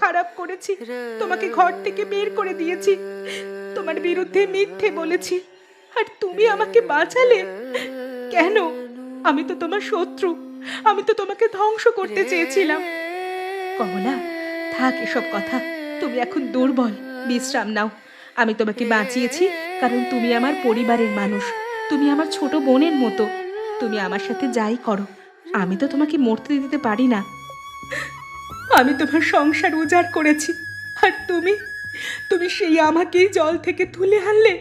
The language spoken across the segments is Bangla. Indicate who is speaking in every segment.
Speaker 1: খারাপ করেছি, তোমাকে ঘর থেকে বের করে দিয়েছি, তোমার বিরুদ্ধে মিথ্যে বলেছি, আর তুমি আমাকে বাঁচালে কেন? আমি তো তোমার শত্রু, আমি তো তোমাকে ধ্বংস করতে চেয়েছিলাম। কমলা, থাক এসব কথা, তুমি এখন দুর্বল, বিশ্রাম নাও। আমি তোমাকে বাঁচিয়েছি কারণ তুমি আমার পরিবারের মানুষ, তুমি আমার ছোট বোনের মতো। তুমি আমার সাথে যাই করো, আমি তো তোমাকে মরতে দিতে পারি না। আমি তোমার সংসার উজাড় করেছি, আর তুমি তুমি সেই আমাকেই জল থেকে তুলে আনলে।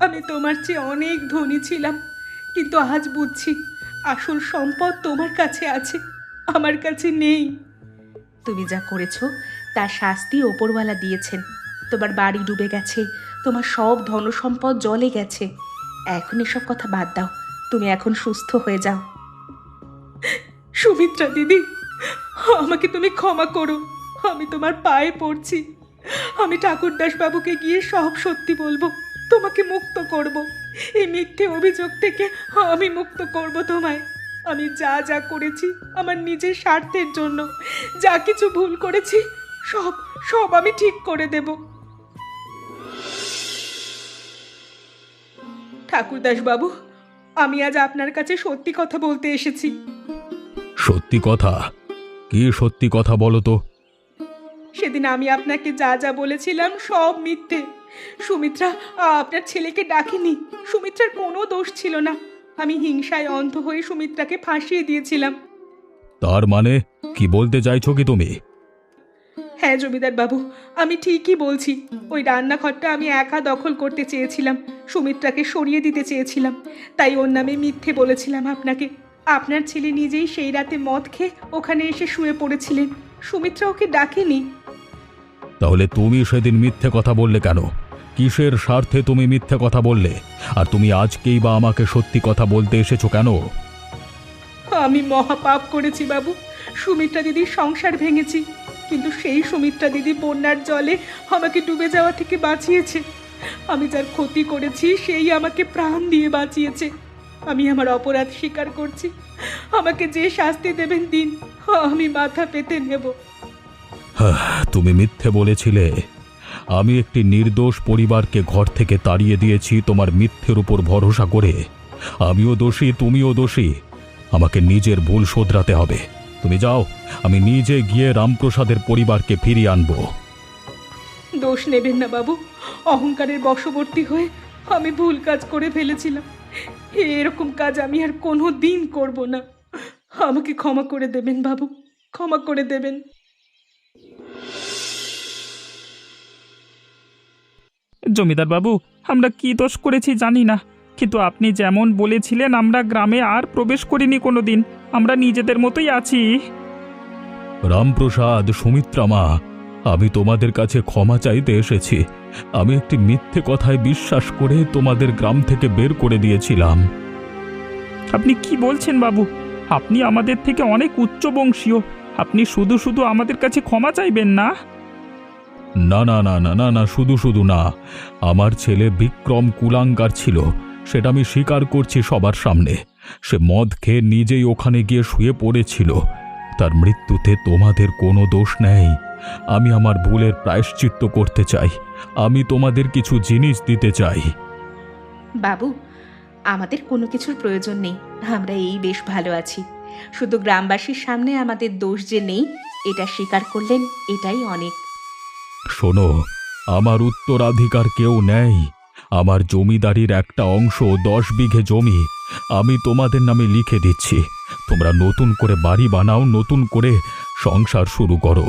Speaker 1: আমি তোমার চেয়ে অনেক ধনী ছিলাম, কিন্তু আজ বুঝছি আসল সম্পদ তোমার কাছে আছে, আমার কাছে নেই। তুমি যা করেছো তার শাস্তি ওপরওয়ালা দিয়েছেন। তোমার বাড়ি ডুবে গেছে, তোমার সব ধনসম্পদ জলে গেছে। এখন এসব কথা বাদ দাও, তুমি এখন সুস্থ হয়ে যাও। সুমিত্রা দিদি, আমাকে তুমি ক্ষমা করো, আমি তোমার পায়ে পড়ছি। আমি ঠাকুরদাস বাবুকে গিয়ে সব সত্যি বলবো, তোমাকে মুক্ত করব। এই মিথ্যে অভিযোগ থেকে আমি মুক্ত করব তোমায়। আমি যা যা করেছি আমার নিজের স্বার্থের জন্য, যা কিছু ভুল করেছি সব সব আমি ঠিক করে দেব। ঠাকুরদাস বাবু, আমি আজ আপনার কাছে সত্যি কথা বলতে এসেছি।
Speaker 2: সত্যি কথা? কি সত্যি কথা বলো তো?
Speaker 1: সেদিন আমি আপনাকে যা যা বলেছিলাম সব মিথ্যে। সুমিত্রা আপনার ছেলেকে ডাকেনি, সুমিত্রার কোনো দোষ ছিল না। আমি হিংসায় অন্ধ হয়ে সুমিত্রাকে ফাঁসিয়ে দিয়েছিলাম।
Speaker 2: তার মানে কি বলতে চাইছো কি তুমি?
Speaker 1: হ্যাঁ জমিদার বাবু, আমি ঠিকই বলছি। ওই রান্নাঘরটা আমি একা দখল করতে চেয়েছিলাম, সুমিত্রাকে সরিয়ে দিতে চেয়েছিলাম, তাই ওর নামে মিথ্যে বলেছিলাম আপনাকে। আপনার ছেলে নিজেই সেই রাতে মদ খেয়ে ওখানে এসে শুয়ে পড়েছিলেন, সুমিত্রা ওকে ডাকেনি।
Speaker 2: তাহলে তুমি সেদিন মিথ্যে কথা বললে কেন? কিসের স্বার্থে তুমি মিথ্যে কথা বললে? আর তুমি আজকেই বা আমাকে সত্যি কথা বলতে এসেছো কেন?
Speaker 1: আমি মহাপাপ করেছি বাবু, সুমিত্রা দিদির সংসার ভেঙেছি, কিন্তু সেই সুমিত্রা দিদি বন্যার জলে আমাকে ডুবে যাওয়া থেকে বাঁচিয়েছে। আমি যার ক্ষতি করেছি সেই আমাকে প্রাণ দিয়ে বাঁচিয়েছে। আমি আমার অপরাধ স্বীকার করছি, আমাকে যে শাস্তি দেবেন দিন, আমি মাথা পেতে নেব।
Speaker 2: তুমি মিথ্যে বলেছিলে। আমি একটি নির্দোষ পরিবারকে ঘর থেকে তাড়িয়ে দিয়েছি তোমার মিথ্যের উপর ভরসা করে। আমিও দোষী, তুমিও দোষী। আমাকে নিজের ভুল শোধরাতে হবে। তুমি যাও, আমি নিজে গিয়ে রামপ্রসাদের পরিবারকে ফিরিয়ে আনবো।
Speaker 1: দোষ নেবেন না বাবু, অহংকারের বশবর্তী হয়ে আমি ভুল কাজ করে ফেলেছিলাম। এরকম কাজ আমি আর কোনো দিন করব না। আমাকে ক্ষমা করে দেবেন বাবু, ক্ষমা করে দেবেন।
Speaker 3: জমিদার বাবু, আমরা কি দোষ করেছি জানি না, কিন্তু আপনি যেমন বলেছিলেন আমরা গ্রামে আর প্রবেশ করিনি কোনোদিন, আমরা নিজেদের মতোই আছি।
Speaker 2: রামপ্রসাদ, সুমিত্রা মা, আমি তোমাদের কাছে ক্ষমা চাইতে এসেছি। আমি একটি মিথ্যে কথায় বিশ্বাস করে তোমাদের গ্রাম থেকে বের করে দিয়েছিলাম।
Speaker 3: আপনি কি বলছেন বাবু? আপনি আমাদের থেকে অনেক উচ্চ বংশীয়, আপনি শুধু শুধু আমাদের কাছে ক্ষমা চাইবেন না?
Speaker 2: না না না না না না, শুধু শুধু না। আমার ছেলে বিক্রম কুলাঙ্গার ছিল, সেটা আমি স্বীকার করছি সবার সামনে। সে মদ খেয়ে নিজেই ওখানে গিয়ে শুয়ে পড়েছিল। তার মৃত্যুতে তোমাদের কোনো দোষ নেই। আমি আমার ভুলের প্রায়শ্চিত্ত করতে চাই। আমি তোমাদের কিছু জিনিস দিতে চাই।
Speaker 1: বাবু, আমাদের কোনো কিছুর প্রয়োজন নেই, আমরা এই বেশ ভালো আছি। শুধু গ্রামবাসীর সামনে আমাদের দোষ যে নেই এটা স্বীকার করলেন, এটাই অনেক।
Speaker 2: শোনো, আমার উত্তরাধিকার কেউ নেই। আমার জমিদারির একটা অংশ, 10 বিঘে জমি আমি তোমাদের নামে লিখে দিচ্ছি। তোমরা নতুন করে বাড়ি বানাও, নতুন করে সংসার শুরু করো।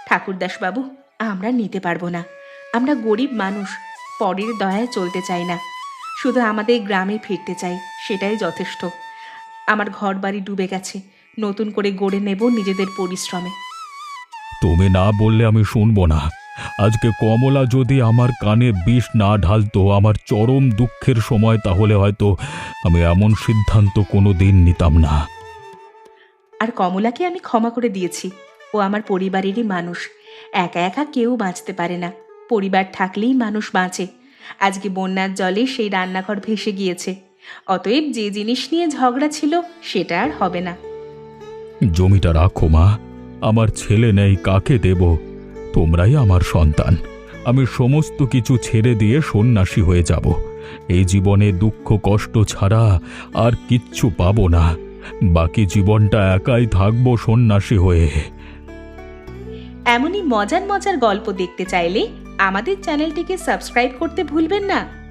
Speaker 1: ঠাকুরদাস বাবু, আমরা নিতে পারবো না। আমরা গরিব মানুষ, পরের দয়ায় চলতে চাই না, শুধু আমাদের গ্রামে ফিরতে চাই, সেটাই যথেষ্ট। আমার ঘর বাড়ি ডুবে গেছে, নতুন করে গড়ে নেব নিজেদের পরিশ্রমে।
Speaker 2: তুমি না বললে আমি শুনবো না। আজকে কমলা যদি আমার কানে বিষ না ঢালতো আমার চরম দুঃখের সময়, তাহলে হয়তো আমি এমন সিদ্ধান্ত কোনো দিন নিতাম না।
Speaker 1: আর কমলাকে আমি ক্ষমা করে দিয়েছি, ও আমার পরিবারেরই মানুষ। একা একা কেউ বাঁচতে পারে না, পরিবার থাকলেই মানুষ বাঁচে। আজকে বন্যার জলে সেই রান্নাঘর ভেসে গিয়েছে, অতএব যে জিনিস নিয়ে ঝগড়া ছিল সেটা আর হবে না।
Speaker 2: জমিটা রাখো মা, আমার ছেলে নেই, কাকে দেব? তোমরাই আমার সন্তান। আমি সমস্ত কিছু ছেড়ে দিয়ে সন্ন্যাসী হয়ে যাব। এই জীবনে দুঃখ কষ্ট ছাড়া আর কিচ্ছু পাবো না। বাকি জীবনটা একাই থাকবো সন্ন্যাসী হয়ে।
Speaker 1: এমনই মজার মজার গল্প দেখতে চাইলে আমাদের চ্যানেলটিকে সাবস্ক্রাইব করতে ভুলবেন না।